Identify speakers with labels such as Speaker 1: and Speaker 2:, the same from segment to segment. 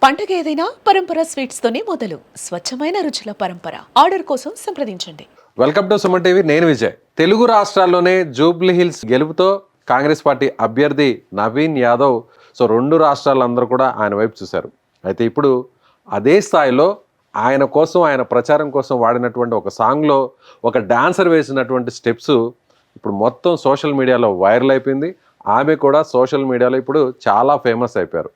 Speaker 1: పండగ ఏదైనా పరంపర స్వీట్స్ తోనే మొదలు. స్వచ్ఛమైన రుచుల పరంపర. ఆర్డర్ కోసం సంప్రదించండి.
Speaker 2: Welcome to Suman TV. నేను విజయ్. తెలుగు రాష్ట్రాల్లోనే జూబ్లీ హిల్స్ గెలుపుతో కాంగ్రెస్ పార్టీ అభ్యర్థి నవీన్ యాదవ్ రెండు రాష్ట్రాలందరూ కూడా ఆయన వైపు చూశారు. అయితే ఇప్పుడు అదే స్థాయిలో ఆయన కోసం, ఆయన ప్రచారం కోసం వాడినటువంటి ఒక సాంగ్లో ఒక డాన్సర్ వేసినటువంటి స్టెప్స్ ఇప్పుడు మొత్తం సోషల్ మీడియాలో వైరల్ అయిపోయింది. ఆమె కూడా సోషల్ మీడియాలో ఇప్పుడు చాలా ఫేమస్ అయిపోయారు.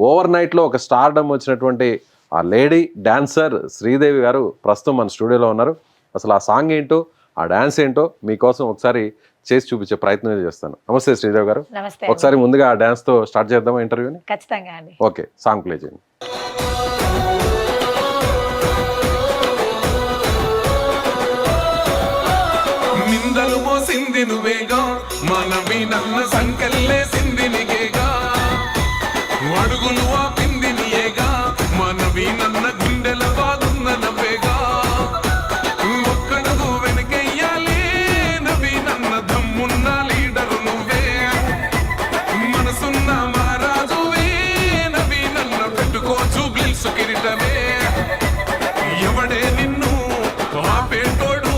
Speaker 2: ఓవర్ నైట్లో ఒక స్టార్డమ్ వచ్చినటువంటి ఆ లేడీ డాన్సర్ శ్రీదేవి గారు ప్రస్తుతం మన స్టూడియోలో ఉన్నారు. అసలు ఆ సాంగ్ ఏంటో, ఆ డాన్స్ ఏంటో మీకోసం ఒకసారి చేసి చూపించే ప్రయత్నం చేస్తాను. నమస్తే శ్రీదేవి గారు.
Speaker 3: నమస్తే.
Speaker 2: ఒకసారి ముందుగా ఆ డాన్స్తో స్టార్ట్ చేద్దామా ఇంటర్వ్యూని?
Speaker 3: ఖచ్చితంగా అండి.
Speaker 2: ఓకే, సాంగ్ ప్లే చేయండి.
Speaker 4: నిందలు మోసింది నువ్వేగా, మనవి నన్న సంకల్లేసింది నిగేగా, అడుగులు ఆపింది నీయేగా, మనవి నన్న గుండెల బాదున్న నవ్వేగా, ఒక్కడుగు వెనకెయ్యాలి నవి నన్న దమ్మున్న లీడరు నువ్వే, మనసున్న మహారాజువే నవి నన్న పెట్టుకోచు గ్లిల్సు కిరీటమే, ఎవడే నిన్ను ఆపేటోడు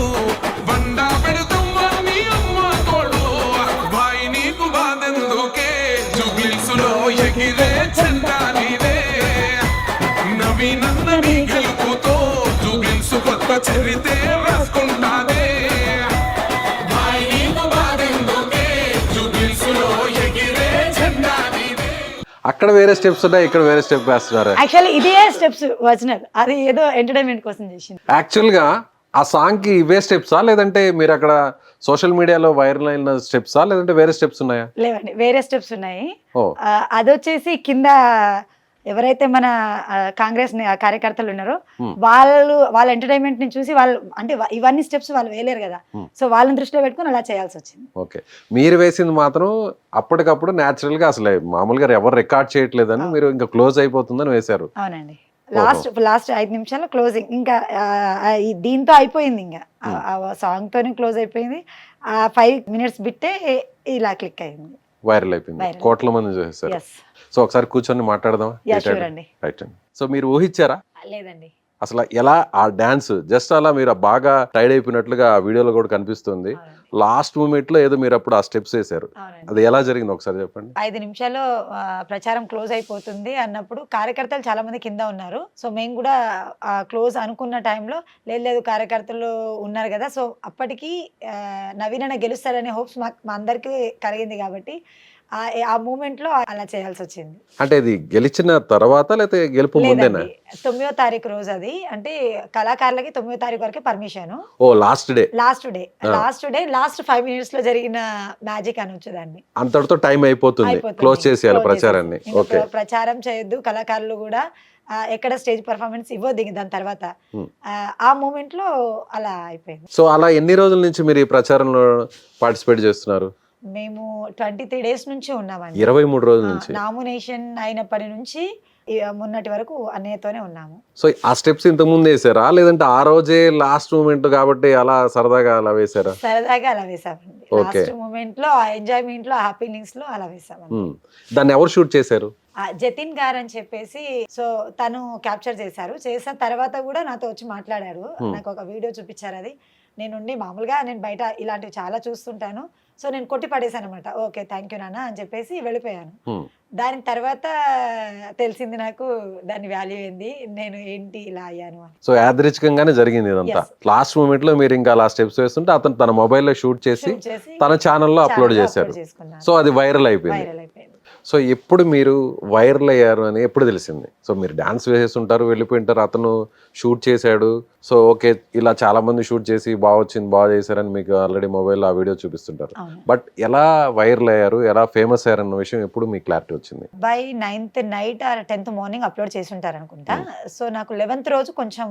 Speaker 4: బండా పెడుతుమ్మా మీ అమ్మ తోడు, బాయి నీకు బాధెందుకే జుగ్లిల్సులో ఎగిరే చెండా నీవే, నవీనన్న నీ గెలుపుతో జుగ్లిల్సు కొత్త చరితే రాసుకుంటాదే, బాయి నీకు బాధెందుకే జుగ్లిల్సులో ఎగిరే చెండా నీవే.
Speaker 2: అక్కడ వేరే స్టెప్స్ ఉన్నాయి, ఇక్కడ వేరే స్టెప్ వేస్తున్నారు.
Speaker 3: యాక్చువల్లీ ఇదే స్టెప్స్ ఒరిజినల్, అది ఏదో ఎంటర్టైన్మెంట్ కోసం చేసింది.
Speaker 2: యాక్చువల్గా ఆ సాంగ్కి ఇవే స్టెప్సా, లేదంటే మీరు అక్కడ సోషల్ మీడియాలో వైరల్ అయిన స్టెప్సా, లేదంటే వేరే స్టెప్స్ ఉన్నాయా?
Speaker 3: లేవండి, వేరే స్టెప్స్ ఉన్నాయి.
Speaker 2: ఓ.
Speaker 3: అదొచ్చేసి కింద ఎవరైతే మన కాంగ్రెస్ కార్యకర్తలు ఉన్నారో వాళ్ళ ఎంటర్టైన్మెంట్ ని చూసి వాళ్ళు అంటే ఇవన్నీ స్టెప్స్ వాళ్ళు వేయలేరు కదా, సో వాళ్ళని దృష్టిలో పెట్టుకుని అలా చేయాల్సి వచ్చింది.
Speaker 2: ఓకే, మీరు వేసింది మాత్రం అప్పటికప్పుడు న్యాచురల్ గా, అసలు మామూలుగా ఎవరు రికార్డ్ చేయట్లేదని మీరు ఇంకా క్లోజ్ అయిపోతుందని వేశారు.
Speaker 3: అవునండి, లాస్ట్ 5 నిమిషాలు క్లోజింగ్, ఇంకా దీంతో అయిపోయింది, ఇంకా సాంగ్ తోనే క్లోజ్ అయిపోయింది. 5 minutes బిట్టే ఇలా క్లిక్ అయింది,
Speaker 2: వైరల్ అయిపోయింది, కోట్ల మంది చూసేశారు. సో ఒకసారి కూర్చొని మాట్లాడదాం. రైట్ అండి. సో మీరు ఊహించారా?
Speaker 3: లేదండి,
Speaker 2: అసలు ఎలా ఆ డాన్స్ జస్ట్ అలా మీరు బాగా టైడ్ అయిపోయినట్లుగా ఆ వీడియోలో కూడా కనిపిస్తుంది. లాస్ట్ మూమెంట్ లో ఏదో మీరు అప్పుడు ఆ స్టెప్స్ వేశారు, అది ఎలా జరిగింది ఒకసారి చెప్పండి.
Speaker 3: 5 నిమిషాల్లో ప్రచారం క్లోజ్ అయిపోతుంది అన్నప్పుడు కార్యకర్తలు చాలా మంది కింద ఉన్నారు. సో మేము కూడా క్లోజ్ అనుకున్న టైంలో లేదు కార్యకర్తలు ఉన్నారు కదా, సో అప్పటికి నవీన గెలుస్తారనే హోప్స్ మా అందరికీ కలిగింది కాబట్టి ఆ మూమెంట్ లో అలా చేయాల్సి వచ్చింది.
Speaker 2: అంటే ఇది గెలిచిన తర్వాత లేకపోతే గెలుపు ముందేనా?
Speaker 3: 9వ తారీఖు రోజు, అది అంటే కళాకారులకి 9వ తారీఖు వరకే పర్మిషన్.
Speaker 2: ఓ, లాస్ట్ డే
Speaker 3: 5 minutes లో జరిగిన మ్యాజిక్ అనొచ్చు దాన్ని.
Speaker 2: అంతటితో టైం అయిపోతుంది, క్లోజ్ చేసేయాలి ప్రచారాన్ని. ఓకే,
Speaker 3: ప్రచారం చేయొద్దు, కళాకారులు కూడా ఎక్కడ స్టేజ్ పర్ఫార్మెన్స్ ఇవ్వద్దు దాని తర్వాత. ఆ మూమెంట్ లో అలా అయిపోయింది.
Speaker 2: సో అలా ఎన్ని రోజుల నుంచి మీరు ఈ ప్రచారంలో పార్టిసిపేట్ చేస్తున్నారు?
Speaker 3: మేము 23 days నుంచి ఉన్నామండి.
Speaker 2: 23 రోజుల నుంచి.
Speaker 3: నామినేషన్ అయినప్పటి నుంచి మొన్నటి వరకు అన్నయ్యతోనే ఉన్నాము.
Speaker 2: సో ఆ స్టెప్స్ ఇంత ముందు వేసారా, లేదంటే ఆ రోజే లాస్ట్ మూమెంట్ కాబట్టి అలా సరదాగా అలా వేసారా?
Speaker 3: సరదాగా అలా వేసామండి, లాస్ట్ మూమెంట్ లో ఆ ఎంజాయ్మెంట్ లో, హ్యాపీనింగ్స్ లో అలా వేసామండి.
Speaker 2: దాన్ని ఎవరు షూట్ చేశారు?
Speaker 3: జతిన్ గారు అని చెప్పేసి, సో తను క్యాప్చర్ చేసిన తర్వాత కూడా నాతో వచ్చి మాట్లాడారు. నాకు ఒక వీడియో చూపించారు. అది నేను మామూలుగా నేను బయట ఇలాంటివి చాలా చూస్తుంటాను, సో నేను కొట్టి పడేసాను అనమాట. ఓకే, థ్యాంక్ యూ నాన్న అని చెప్పేసి వెళ్ళిపోయాను. దాని తర్వాత తెలిసింది నాకు దాని వాల్యూ ఏంది, నేను ఏంటి ఇలా అయ్యాను అని.
Speaker 2: సో యాదృచ్ఛికంగానే జరిగింది ఇదంతా. లాస్ట్ మూమెంట్ లో మీరు ఇంకా అలా స్టెప్స్ వేస్తుంటే అతను తన మొబైల్లో షూట్ చేసి తన ఛానల్లో అప్లోడ్ చేశారు. సో అది వైరల్ అయిపోయింది. సో ఎప్పుడు మీరు వైరల్ అయ్యారు అని ఎప్పుడు తెలిసింది? సో మీరు డాన్స్ వేసేస్తుంటారు, వెళ్ళిపోయింటారు, అతను షూట్ చేశాడు. సో ఓకే, ఇలా చాలా మంది షూట్ చేసి బాగా చేశారని మీకు ఆల్రెడీ మొబైల్లో ఆ వీడియో చూపిస్తుంటారు. బట్ ఎలా వైరల్ అయ్యారు, ఎలా ఫేమస్ అయ్యారన్న విషయం ఎప్పుడు మీకు క్లారిటీ వచ్చింది?
Speaker 3: By 9th night are 10th morning upload చేసి ఉంటారు అనుకుంటా. సో నాకు 11th రోజు కొంచెం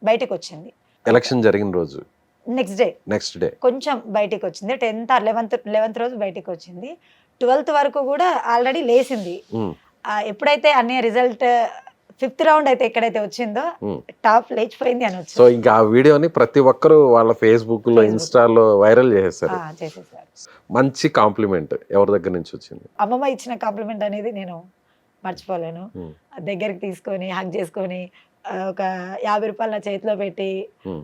Speaker 3: బయటకు వచ్చింది,
Speaker 2: ఎలక్షన్ జరిగిన రోజు. నెక్స్ట్ డే కొంచెం
Speaker 3: బయటికి వచ్చింది. 10th ఆర్ 11th రోజు బయటికి వచ్చింది. 12th వరకు కూడా ఆల్రెడీ లేసింది. ఎప్పుడైతే అన్నయ్య రిజల్ట్ 5th రౌండ్ అయితే ఎక్కడైతే వచ్చిందో టాప్ లేచిపోయింది అనొచ్చు.
Speaker 2: సో ఇంకా ఆ వీడియోని ప్రతి ఒక్కరు వాళ్ళ ఫేస్బుక్ లో, ఇన్స్టాలో వైరల్ చేసేసారు. మంచి కాంప్లిమెంట్ ఎవరి దగ్గర నుంచి వచ్చింది?
Speaker 3: అమ్మమ్మ ఇచ్చిన కాంప్లిమెంట్ అనేది నేను మర్చిపోలేను.
Speaker 2: ఉమ్,
Speaker 3: దగ్గరికి తీసుకొని హగ్ చేసుకొని ఒక 50 రూపాయలు నా చేతిలో పెట్టి
Speaker 2: ఉమ్.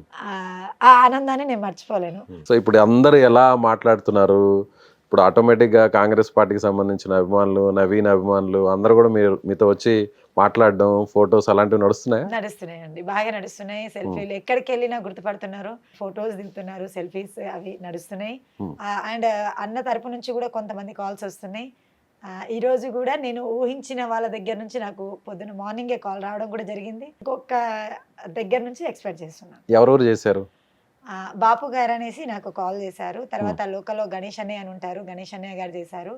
Speaker 3: ఆ ఆనందాన్ని నేను మర్చిపోలేను.
Speaker 2: సో ఇప్పుడు అందరూ ఎలా మాట్లాడుతున్నారు, ఇప్పుడు ఆటోమేటిక్గా కాంగ్రెస్ పార్టీకి సంబంధించిన అభిమానులు, నవీన్ అభిమానులు అందరూ కూడా మీతో వచ్చి మాట్లాడడం, ఫొటోస్ అలాంటివి నడుస్తున్నాయా?
Speaker 3: నడుస్తున్నాయండి, బాగా నడుస్తున్నాయి. సెల్ఫీలు ఎక్కడికి వెళ్ళినా గుర్తుపడుతున్నారు, ఫొటోస్ దిగుతున్నారు, సెల్ఫీస్ అవి నడుస్తున్నాయి.
Speaker 2: Hmm.
Speaker 3: అండ్ అన్న తరపు నుంచి కూడా కొంతమంది కాల్స్ వస్తున్నాయి. ఈ రోజు కూడా నేను ఊహించిన వాళ్ళ దగ్గర నుంచి నాకు పొద్దున మార్నింగే కాల్ రావడం కూడా జరిగింది. ఇంకొక దగ్గర నుంచి ఎక్స్పెక్ట్ చేస్తున్నాను.
Speaker 2: ఎవరెవరు చేశారు?
Speaker 3: బాపు గారు అనేసి నాకు కాల్ చేశారు. తర్వాత లోకల్లో గణేష్ అన్నయ్య అని ఉంటారు, గణేష్ అన్నయ్య గారు చేశారు.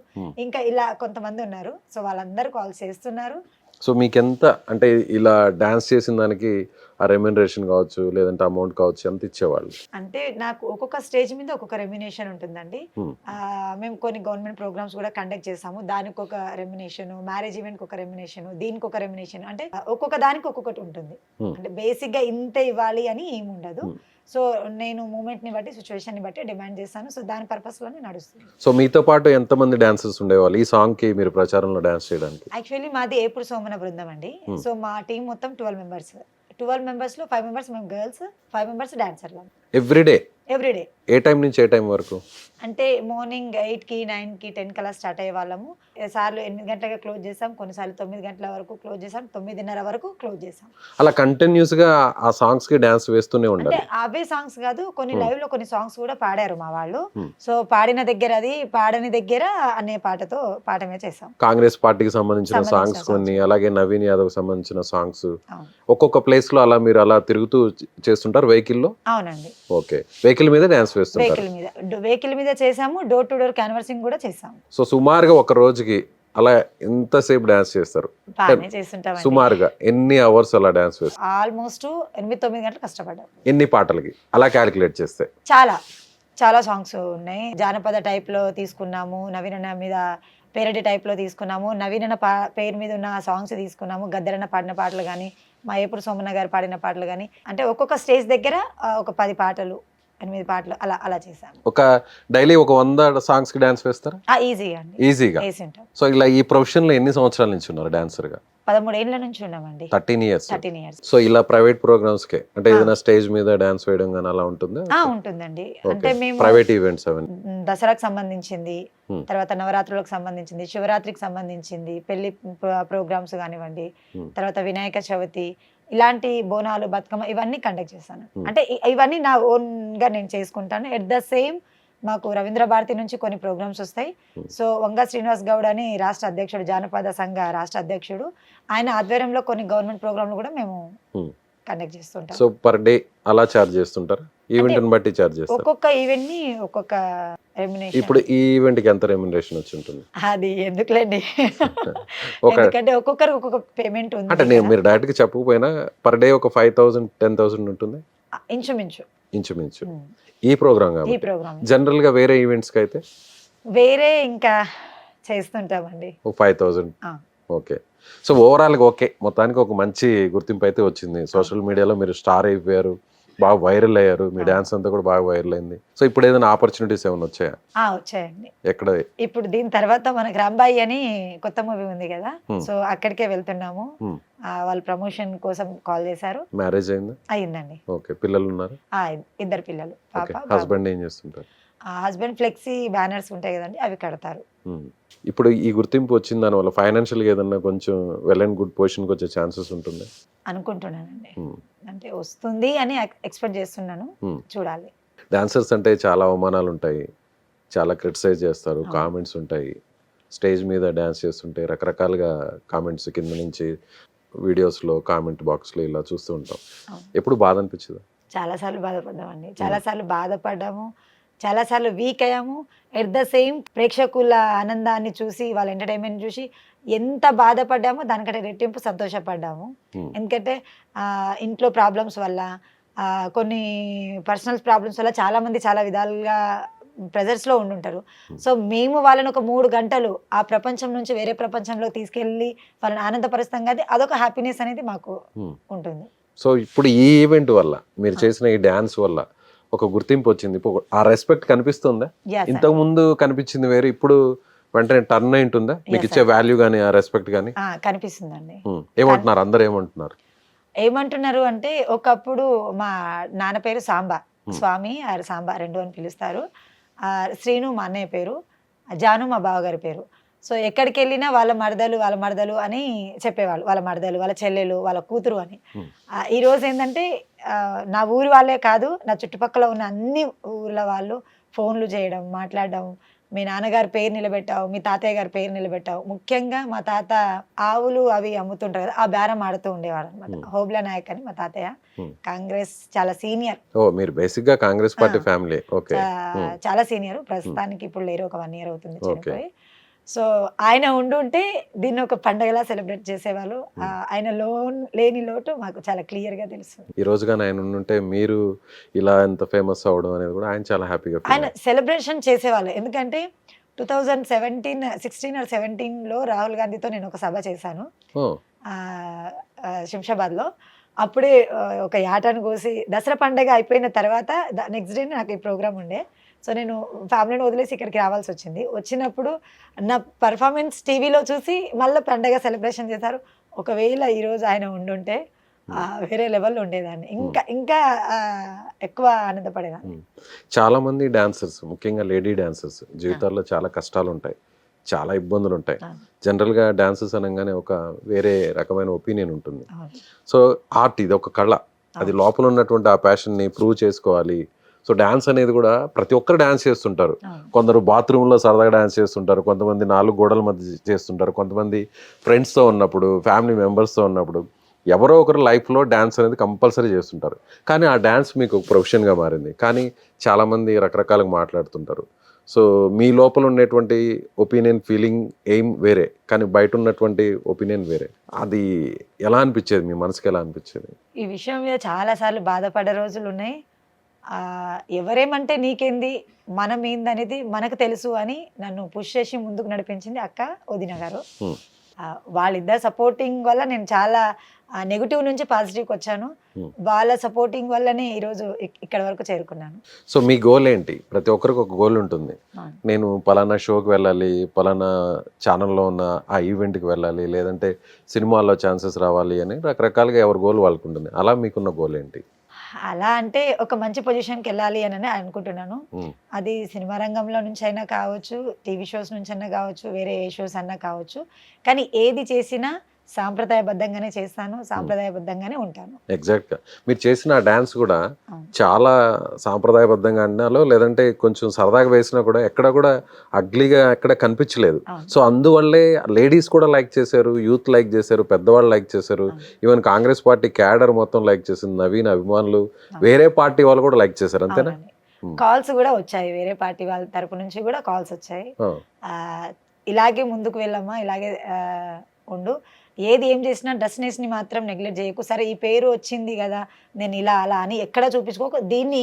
Speaker 3: ఇంకా ఇలా కొంతమంది ఉన్నారు. సో వాళ్ళందరూ కాల్ చేస్తున్నారు.
Speaker 2: సో మీకెంత అంటే ఇలా డాన్స్ చేసిన దానికి ఆ రెమ్యునరేషన్ కావచ్చు, లేదంటే అమౌంట్ కావచ్చు, ఎంత ఇచ్చేవాళ్ళు?
Speaker 3: అంటే నాకు ఒక్కొక్క స్టేజ్ మీద ఒక్కొక్క రెమ్యునేషన్ ఉంటుందండి.
Speaker 2: Hmm.
Speaker 3: మేము కొన్ని గవర్నమెంట్ ప్రోగ్రామ్స్ కూడా కండక్ట్ చేసాము. దానికి ఒక రెమ్యునేషన్, మ్యారేజ్ ఈవెంట్కి ఒక రెమ్యునేషన్, దీనికి ఒక రెమ్యునేషన్, అంటే ఒక్కొక్క దానికి ఒక్కొక్కటి ఉంటుంది.
Speaker 2: Hmm.
Speaker 3: అంటే బేసిక్గా ఇంత ఇవ్వాలి అని ఏమి ఉండదు. సో నేను మూమెంట్ని బట్టి, సిచ్యువేషన్ని బట్టి డిమాండ్ చేస్తాను. సో దాని పర్పస్లోనే నడుస్తుంది.
Speaker 2: సో మీతో పాటు ఎంతమంది డాన్సర్స్ ఉండేవాళ్ళు ఈ సాంగ్కి మీరు ప్రచారంలో డాన్స్ చేయడానికి?
Speaker 3: యాక్చువల్లీ మాది ఏపుడు సోమన బృందం అండి. సో మా టీం మొత్తం 12 మెంబర్స్. 12 మెంబర్స్లో 5 మెంబర్స్ మేము గర్ల్స్, 5 మెంబర్స్ డాన్సర్లు
Speaker 2: ఎవ్రీడే?
Speaker 3: ఎవ్రీడే.
Speaker 2: ఏ టైం నుంచి ఏ టైం వరకు?
Speaker 3: అంటే మార్నింగ్ 8కి 9కి 10కి అలా స్టార్ట్ అయ్యే వాళ్ళము. సార్లు 8 గంటలకు క్లోజ్ చేసాం, కొన్నిసార్లు 9 గంటల వరకు క్లోజ్ చేసాం, 9:30 వరకు క్లోజ్ చేసాం.
Speaker 2: అలా కంటిన్యూస్గా ఆ సాంగ్స్కి డాన్స్ వేస్తూనే
Speaker 3: అంటే
Speaker 2: ఉండాలి?
Speaker 3: అవే సాంగ్స్ కాదు, కొన్ని లైవ్ లో కొన్ని సాంగ్స్ కూడా పాడారు మా వాళ్ళు.
Speaker 2: Hmm.
Speaker 3: సో పాడిన దగ్గర అది, పాడని దగ్గర అనే పాటతో పాఠమే చేసాం.
Speaker 2: కాంగ్రెస్ పార్టీకి సంబంధించిన సాంగ్స్ కొన్ని, అలాగే నవీన్ యాదవ్ సంబంధించిన సాంగ్స్ ఒక్కొక్క ప్లేస్ లో అలా మీరు అలా తిరుగుతూ చేస్తుంటారు వెహికల్లో?
Speaker 3: అవునండి,
Speaker 2: ఓకే. వెహికల్ మీద డాన్స్ వేస్తుంటారు?
Speaker 3: వెహికల్ మీద చేసాము, డోర్ టు డోర్ క్యాన్వర్సింగ్ కూడా చేసాము.
Speaker 2: సో సుమారుగా ఒక రోజుకి అలా ఎంతసేపు డాన్స్ చేస్తారు?
Speaker 3: బాగానే చేస్తుంటాం.
Speaker 2: సుమారుగా ఎన్ని అవర్స్ అలా డాన్స్ వేస్తారు?
Speaker 3: ఆల్మోస్ట్ 8-9 గంటలు కష్టపడ్డాం.
Speaker 2: ఎన్ని పాటలకి అలా క్యాలిక్యులేట్ చేస్తే?
Speaker 3: చాలా సాంగ్స్ ఉన్నాయి. జానపద టైప్ లో తీసుకున్నాము, నవీనన్న మీద పేరడి టైప్ లో తీసుకున్నాము, నవీనన్న పేరు మీద ఉన్న సాంగ్స్ తీసుకున్నాము, గద్దరన్న పాడిన పాటలు కానీ, మా ఏపుడు సోమన్న గారు పాడిన పాటలు కానీ, అంటే ఒక్కొక్క స్టేజ్ దగ్గర ఒక 10 పాటలు 8 పాటలు అలా అలా చేశాము.
Speaker 2: ఒక డైలీ ఒక 100 సాంగ్స్ కి డాన్స్ వేస్తారా?
Speaker 3: ఈజీగా అండి,
Speaker 2: ఈజీగా. సో ఇలా ఈ ప్రొఫెషన్ లో ఎన్ని సంవత్సరాల నుంచి ఉన్నారు డాన్సర్ గా?
Speaker 3: 13 ఏళ్ల నుంచి ఉన్నామండి.
Speaker 2: 13 ఇయర్స్.
Speaker 3: 13 ఇయర్స్.
Speaker 2: సో ఇలా ప్రైవేట్ ప్రోగ్రామ్స్ కే అంటే ఏదైనా స్టేజ్ మీద డాన్స్ వేయడం కానీ అలా ఉంటుందా?
Speaker 3: ఉంటుందండి. అంటే మేము
Speaker 2: ప్రైవేట్ ఈవెంట్స్ అవన్నీ
Speaker 3: దసరాకు సంబంధించింది, తర్వాత నవరాత్రులకు సంబంధించింది, శివరాత్రికి సంబంధించింది, పెళ్లి ప్రోగ్రామ్స్ కానివ్వండి, తర్వాత వినాయక చవితి, ఇలాంటి బోనాలు, బతుకమ్మ ఇవన్నీ కండక్ట్ చేస్తాను. అంటే ఇవన్నీ నా ఓన్ గా నేను చేసుకుంటాను. ఎట్ ద సేమ్ మాకు రవీంద్ర భారతి నుంచి కొన్ని ప్రోగ్రామ్స్ వస్తాయి. సో వంగ శ్రీనివాస్ గౌడ్ అని రాష్ట్ర అధ్యక్షుడు, జానపద సంఘ రాష్ట్ర అధ్యక్షుడు, ఆయన ఆధ్వర్యంలో కొన్ని గవర్నమెంట్ ప్రోగ్రాంలు కూడా మేము కండక్ట్ చేస్తుంటాం.
Speaker 2: సో పర్ డే అలా చార్జ్ చేస్తుంటారు? ఈవెంట్ బట్టి చార్జ్ చేస్తారు?
Speaker 3: ఒక్కొక్క ఈవెంట్ ని ఒక్కొక్క రెమ్యునరేషన్.
Speaker 2: ఇప్పుడు ఈ ఈవెంట్ కి ఎంత రెమ్యునరేషన్ వచ్చి ఉంటుంది?
Speaker 3: అది ఎందుకులేండి, ఎందుకంటే ఒక్కొక్కరు ఒక్కొక్క పేమెంట్ ఉంది.
Speaker 2: అంటే నేను మీరు డైరెక్ట్ గా చెప్పకపోయినా పర్ డే ఒక 5,000 10,000 ఉంటుంది ఇంచుమించు ఈ ప్రోగ్రామ్
Speaker 3: ఈ
Speaker 2: కాబట్టి.
Speaker 3: ప్రోగ్రామ్
Speaker 2: జనరల్ గా వేరే ఈవెంట్స్ కి అయితే
Speaker 3: వేరే ఇంకా చేస్తుంటామండి.
Speaker 2: 5,000. ఓకే. సో ఓవరాల్ గా ఓకే, మొత్తానికి ఒక మంచి గుర్తింపు అయితే వచ్చింది. సోషల్ మీడియాలో మీరు స్టార్ అయిపోయారు, బాగా వైరల్ అయ్యారు, మీ డాన్స్ అంతా కూడా బాగా వైరల్ అయింది. సో ఇప్పుడు ఏదైనా ఆపర్చునిటీస్ ఏమైనా వచ్చాయా?
Speaker 3: వచ్చాయండి.
Speaker 2: ఎక్కడ?
Speaker 3: ఇప్పుడు దీని తర్వాత మనకి రాంబాయి అని కొత్త మూవీ ఉంది కదా, సో అక్కడికే వెళ్తున్నాము. వాళ్ళు ప్రమోషన్ కోసం కాల్ చేశారు.
Speaker 2: మ్యారేజ్ అయిందా?
Speaker 3: అయిందండి.
Speaker 2: ఓకే. పిల్లలు ఉన్నారు?
Speaker 3: 2 పిల్లలు, పాప.
Speaker 2: హస్బెండ్ ఏం చేస్తుంటారు?
Speaker 3: హస్బెండ్ ఫ్లెక్సీ బ్యానర్స్ ఉంటాయి కదండి, అవి కడతారు.
Speaker 2: ఇప్పుడు ఈ గుర్తింపు వచ్చిన దాని వల్ల ఫైనాన్షియల్ గా ఏదన్నా కొంచెం వెల్ అండ్ గుడ్ పొజిషన్ కి వచ్చే ఛాన్సెస్ ఉంటుంది
Speaker 3: అనుకుంటున్నానండి. అంటే వస్తుంది అని ఎక్స్పెక్ట్ చేస్తున్నాను, చూడాలి.
Speaker 2: డాన్సర్స్ అంటే చాలా అవమానాలు ఉంటాయి, చాలా క్రిటిసైజ్ చేస్తారు, కామెంట్స్ ఉంటాయి. స్టేజ్ మీద డాన్స్ చేస్తుంటే రకరకాలుగా కామెంట్స్ కింద నుంచి వీడియోస్లో కామెంట్ బాక్స్లో ఇలా చూస్తూ ఉంటాం. ఎప్పుడు బాధ అనిపించదా?
Speaker 3: చాలాసార్లు బాధపడ్డామండి, చాలాసార్లు బాధపడ్డాము, చాలాసార్లు వీక్ అయ్యాము. ఎట్ ద సేమ్ ప్రేక్షకుల ఆనందాన్ని చూసి, వాళ్ళ ఎంటర్టైన్మెంట్ చూసి ఎంత బాధపడ్డామో దానికంటే రెట్టింపు సంతోషపడ్డాము. ఎందుకంటే ఇంట్లో ప్రాబ్లమ్స్ వల్ల, కొన్ని పర్సనల్ ప్రాబ్లమ్స్ వల్ల చాలామంది చాలా విధాలుగా ప్రెజర్స్లో ఉండుంటారు. సో మేము వాళ్ళని ఒక 3 గంటలు ఆ ప్రపంచం నుంచి వేరే ప్రపంచంలో తీసుకెళ్ళి వాళ్ళని ఆనందపరుస్తాం కదా, అదొక హ్యాపీనెస్ అనేది మాకు ఉంటుంది.
Speaker 2: సో ఇప్పుడు ఈ ఈవెంట్ వల్ల, మీరు చేసిన ఈ డాన్స్ వల్ల ఒక గుర్తింపు వచ్చింది, ఆ రెస్పెక్ట్ కనిపిస్తుందా? ఇంతకు ముందు కనిపించింది వేరు, ఇప్పుడు వెంటనే టర్న్ అయింట్ ఉందా మీకు
Speaker 3: Yes,
Speaker 2: ఇచ్చే
Speaker 3: sir.
Speaker 2: వాల్యూ కానీ ఆ రెస్పెక్ట్ కానీ
Speaker 3: కనిపిస్తుందండి.
Speaker 2: ఏమంటున్నారు అందరు ఏమంటున్నారు?
Speaker 3: ఏమంటున్నారు అంటే ఒకప్పుడు మా నాన్న పేరు సాంబా, స్వామి ఆర్ సాంబా 2 అని పిలుస్తారు. శ్రీను మా అన్నయ్య పేరు, జాను మా బావగారి పేరు. సో ఎక్కడికి వెళ్ళినా వాళ్ళ మరదలు అని చెప్పేవాళ్ళు. వాళ్ళ మరదలు, వాళ్ళ చెల్లెలు, వాళ్ళ కూతురు అని. ఈ రోజు ఏంటంటే నా ఊరి వాళ్ళే కాదు, నా చుట్టుపక్కల ఉన్న అన్ని ఊర్ల వాళ్ళు ఫోన్లు చేయడం, మాట్లాడడం, మీ నాన్నగారి పేరు నిలబెట్టావు, మీ తాతయ్య గారి పేరు నిలబెట్టావు. ముఖ్యంగా మా తాత ఆవులు అవి అమ్ముతుంటారు కదా, ఆ బేరం ఆడుతూ ఉండేవాడు అనమాట. హోబ్లా నాయక్ అని మా తాతయ్య, కాంగ్రెస్ చాలా సీనియర్.
Speaker 2: ఓ మీరు బేసిక్ గా కాంగ్రెస్ పార్టీ ఫ్యామిలీ. ఓకే.
Speaker 3: చాలా సీనియర్. ప్రస్తుతానికి ఇప్పుడు లేరు, ఒక 1 year అవుతుంది చనిపోయి. సో ఆయన ఉండుంటే దీన్ని ఒక పండగలా సెలబ్రేట్ చేసేవాళ్ళు. ఆయన లేని లోటు మాకు చాలా క్లియర్ గా తెలుసు.
Speaker 2: ఈ రోజుగా ఆయన ఉంటే మీరు ఇలా ఎంత ఫేమస్ అవడం అనేది కూడా ఆయన చాలా హ్యాపీగా
Speaker 3: ఆయన సెలబ్రేషన్ చేసేవాళ్ళు. ఎందుకంటే 2016 or 17లో రాహుల్ గాంధీతో నేను ఒక సభ చేశాను శంషాబాద్లో. అప్పుడే ఒక యాటను కోసి దసరా పండగ అయిపోయిన తర్వాత నెక్స్ట్ డే నాకు ఈ ప్రోగ్రామ్ ఉండే. సో నేను ఫ్యామిలీని వదిలేసి ఇక్కడికి రావాల్సి వచ్చింది. వచ్చినప్పుడు నా పర్ఫార్మెన్స్ టీవీలో చూసి మళ్ళీ పండగ సెలబ్రేషన్ చేశారు. ఒకవేళ ఈరోజు ఆయన ఉండుంటే వేరే లెవెల్లో ఉండేదాన్ని, ఇంకా ఎక్కువ ఆనందపడేదాన్ని.
Speaker 2: చాలా మంది డాన్సర్స్, ముఖ్యంగా లేడీ డాన్సర్స్ జీవితాల్లో చాలా కష్టాలు ఉంటాయి, చాలా ఇబ్బందులు ఉంటాయి. జనరల్గా డాన్సర్స్ అనగానే ఒక వేరే రకమైన ఒపీనియన్ ఉంటుంది. సో ఆర్ట్ ఇది ఒక కళ, అది లోపల ఉన్నటువంటి ఆ ప్యాషన్ని ప్రూవ్ చేసుకోవాలి. సో డాన్స్ అనేది కూడా ప్రతి ఒక్కరు డాన్స్ చేస్తుంటారు. కొందరు బాత్రూంలో సరదాగా డాన్స్ చేస్తుంటారు, కొంతమంది 4 గోడల మధ్య చేస్తుంటారు, కొంతమంది ఫ్రెండ్స్తో ఉన్నప్పుడు, ఫ్యామిలీ మెంబర్స్తో ఉన్నప్పుడు. ఎవరో ఒకరు లైఫ్లో డ్యాన్స్ అనేది కంపల్సరీ చేస్తుంటారు. కానీ ఆ డ్యాన్స్ మీకు ఒక ప్రొఫెషన్గా మారింది. కానీ చాలామంది రకరకాలుగా మాట్లాడుతుంటారు. సో మీ లోపల ఉండేటువంటి ఒపీనియన్, ఫీలింగ్, ఎయిమ్ వేరే, కానీ బయట ఉన్నటువంటి ఒపీనియన్ వేరే. అది ఎలా అనిపించేది, మీ మనసుకి ఎలా అనిపించేది?
Speaker 3: ఈ విషయం మీద చాలాసార్లు బాధపడే రోజులు ఉన్నాయి. ఎవరేమంటే నీకేంది, మనం ఏందనేది మనకు తెలుసు అని నన్ను పుష్ చేసి ముందుకు నడిపించింది అక్క, వదిన గారు. వాళ్ళిద్దరు సపోర్టింగ్ వల్ల నేను చాలా నెగిటివ్ నుంచి పాజిటివ్కి వచ్చాను. వాళ్ళ సపోర్టింగ్ వల్లనే ఈరోజు ఇక్కడ వరకు చేరుకున్నాను.
Speaker 2: సో మీ గోల్ ఏంటి? ప్రతి ఒక్కరికి ఒక గోల్ ఉంటుంది. నేను పలానా షోకి వెళ్ళాలి, పలానా ఛానల్లో ఉన్న ఆ ఈవెంట్కి వెళ్ళాలి, లేదంటే సినిమాల్లో ఛాన్సెస్ రావాలి అని రకరకాలుగా ఎవరి గోల్ వాళ్ళకు ఉంటుంది. అలా మీకున్న గోల్ ఏంటి?
Speaker 3: అలా అంటే ఒక మంచి పొజిషన్కి వెళ్ళాలి అని అనుకుంటున్నాను. అది సినిమా రంగంలో నుంచి అయినా కావచ్చు, టీవీ షోస్ నుంచి అయినా కావచ్చు, వేరే ఏ షోస్ అన్నా కావచ్చు. కానీ ఏది చేసినా సాంప్రదాయబద్ధంగానే చేస్తాను, సాంప్రదాయబద్ధంగానే ఉంటాను.
Speaker 2: ఎగ్జాక్ట్గా మీరు చేసిన డాన్స్ కూడా చాలా సాంప్రదాయబద్ధంగా అన్నాలో, లేదంటే కొంచెం సరదాగా వేసినా కూడా ఎక్కడ కూడా అగ్లీగా ఎక్కడ కనిపించలేదు. సో అందువల్లే లేడీస్ కూడా లైక్ చేశారు, యూత్ లైక్ చేశారు, పెద్దవాళ్ళు లైక్ చేశారు, ఈవెన్ కాంగ్రెస్ పార్టీ క్యాడర్ మొత్తం లైక్ చేసింది, నవీన్ అభిమానులు, వేరే పార్టీ వాళ్ళు కూడా లైక్ చేశారు. అంతేనా?
Speaker 3: కాల్స్ కూడా వచ్చాయి, వేరే పార్టీ వాళ్ళ తరపు నుంచి కూడా కాల్స్ వచ్చాయి. ఇలాగే ముందుకు వెళ్ళమ్మా, ఇలాగే ఉండు, ఏది ఏం చేసినా డ్రెస్నెస్ని మాత్రం నెగ్లెక్ట్ చేయకు. సరే ఈ పేరు వచ్చింది కదా, నేను ఇలా అలా అని ఎక్కడ చూపించుకోకు. దీన్ని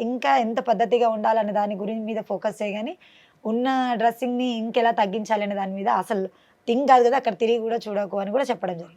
Speaker 3: ఇంకా ఎంత పద్ధతిగా ఉండాలనే దాని గురించి మీద ఫోకస్ చేయగాని, ఉన్న డ్రెస్సింగ్ని ఇంకెలా తగ్గించాలి అనే దాని మీద అసలు థింక్ కాదు కదా, అక్కడ తిరిగి కూడా చూడకు అని కూడా చెప్పడం జరిగింది.